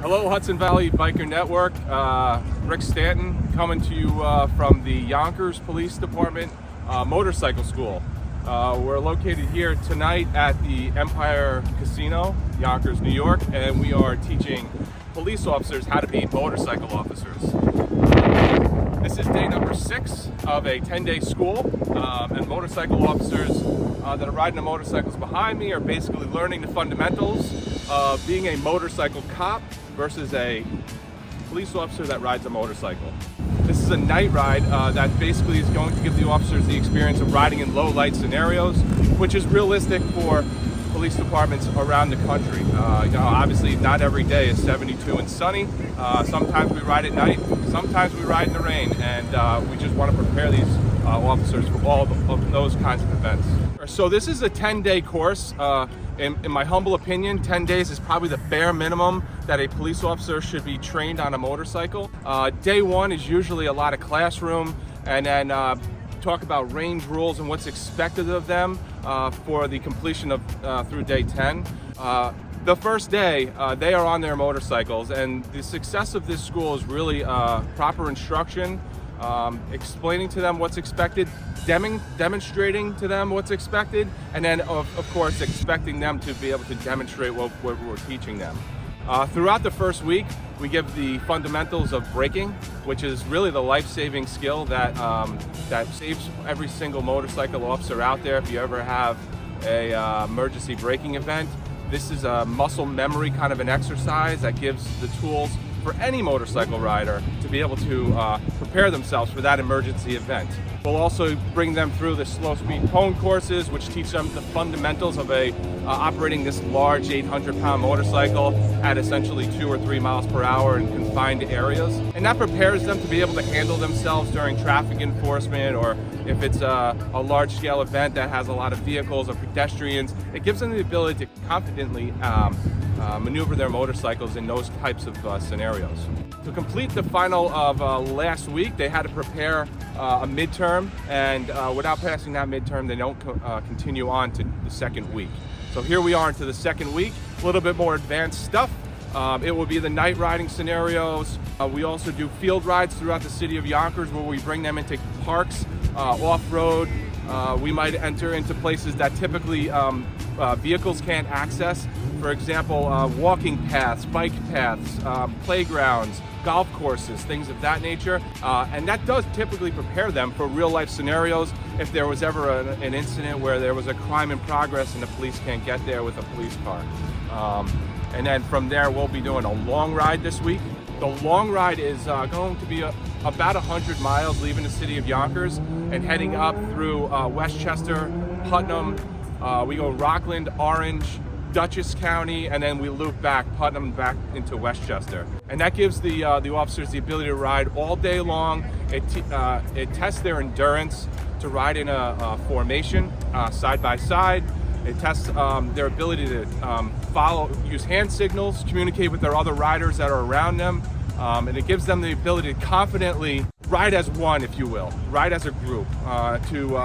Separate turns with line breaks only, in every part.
Hello, Hudson Valley Biker Network. Rick Stanton coming to you from the Yonkers Police Department Motorcycle School. We're located here tonight at the Empire Casino, Yonkers, New York, and we are teaching police officers how to be motorcycle officers. This is day number 6 of a 10-day school, and motorcycle officers that are riding the motorcycles behind me are basically learning the fundamentals of being a motorcycle cop versus a police officer that rides a motorcycle. This is a night ride that basically is going to give the officers the experience of riding in low light scenarios, which is realistic for police departments around the country. Obviously not every day is 72 and sunny. Sometimes we ride at night, sometimes we ride in the rain, and we just want to prepare these officers for all of those kinds of events. So this is a 10-day course. In my humble opinion, 10 days is probably the bare minimum that a police officer should be trained on a motorcycle. Day 1 is usually a lot of classroom, and then talk about range rules and what's expected of them for the completion of through day 10. The first day, they are on their motorcycles, and the success of this school is really proper instruction, explaining to them what's expected, demonstrating to them what's expected, and then of course expecting them to be able to demonstrate what we're teaching them. Throughout the first week, we give the fundamentals of braking, which is really the life-saving skill that saves every single motorcycle officer out there. If you ever have a emergency braking event, this is a muscle memory kind of an exercise that gives the tools for any motorcycle rider to be able to prepare themselves for that emergency event. We'll also bring them through the slow speed cone courses, which teach them the fundamentals of operating this large 800-pound motorcycle at essentially 2 or 3 miles per hour in confined areas. And that prepares them to be able to handle themselves during traffic enforcement, or if it's a large-scale event that has a lot of vehicles or pedestrians. It gives them the ability to confidently maneuver their motorcycles in those types of scenarios. To complete the final of last week, they had to prepare a midterm, and without passing that midterm, they don't continue on to the second week. So here we are into the second week, a little bit more advanced stuff. It will be the night riding scenarios. We also do field rides throughout the city of Yonkers, where we bring them into parks, off-road. We might enter into places that typically vehicles can't access. For example, walking paths, bike paths, playgrounds, golf courses, things of that nature. And that does typically prepare them for real life scenarios if there was ever an incident where there was a crime in progress and the police can't get there with a police car. And then from there, we'll be doing a long ride this week. The long ride is going to be about 100 miles leaving the city of Yonkers and heading up through Westchester, Putnam. We go Rockland, Orange, Dutchess County, and then we loop back, Putnam back into Westchester. And that gives the officers the ability to ride all day long. It tests their endurance to ride in a formation, side by side. It tests their ability to use hand signals, communicate with their other riders that are around them, and it gives them the ability to confidently ride as one, if you will, ride as a group, to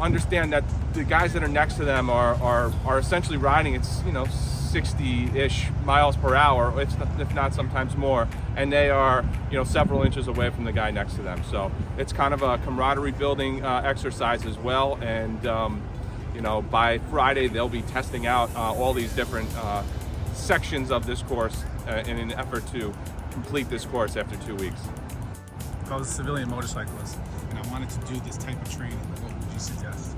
understand that the guys that are next to them are essentially riding at 60-ish miles per hour, if not sometimes more, and they are several inches away from the guy next to them. So it's kind of a camaraderie building exercise as well, and by Friday they'll be testing out all these different sections of this course in an effort to complete this course after 2 weeks.
If I was a civilian motorcyclist and I wanted to do this type of training, what would you suggest?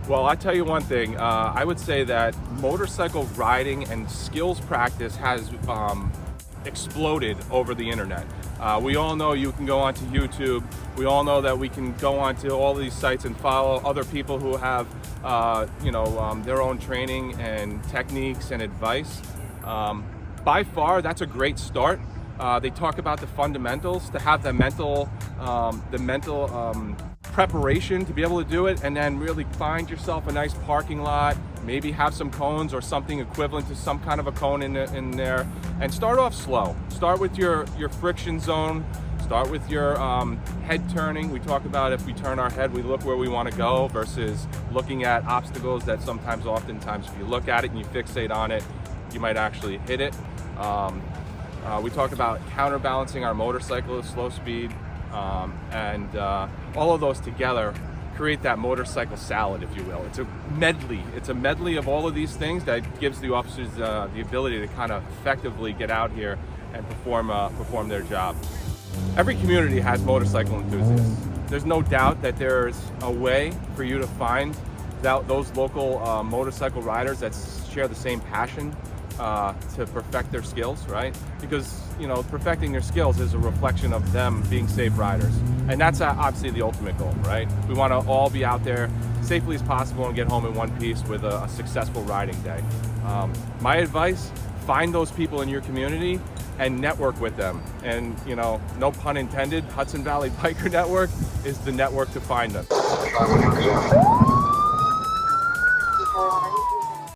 Well, I tell you one thing, I would say that motorcycle riding and skills practice has exploded over the internet. We all know you can go onto YouTube. We all know that we can go onto all these sites and follow other people who have their own training and techniques and advice. By far, that's a great start. They talk about the fundamentals, to have the mental preparation to be able to do it, and then really find yourself a nice parking lot, maybe have some cones or something equivalent to some kind of a cone in there, and start off slow. Start with your friction zone Start with your head turning. We talk about if we turn our head, we look where we want to go versus looking at obstacles that oftentimes, if you look at it and you fixate on it, you might actually hit it. We talk about counterbalancing our motorcycle at slow speed, and all of those together create that motorcycle salad, if you will. It's a medley. It's a medley of all of these things that gives the officers the ability to kind of effectively get out here and perform their job. Every community has motorcycle enthusiasts. There's no doubt that there's a way for you to find those local motorcycle riders that share the same passion to perfect their skills, right? Because, you know, perfecting their skills is a reflection of them being safe riders. And that's obviously the ultimate goal, right? We want to all be out there safely as possible and get home in one piece with a successful riding day. My advice, find those people in your community and network with them. And, you know, no pun intended, Hudson Valley Biker Network is the network to find them.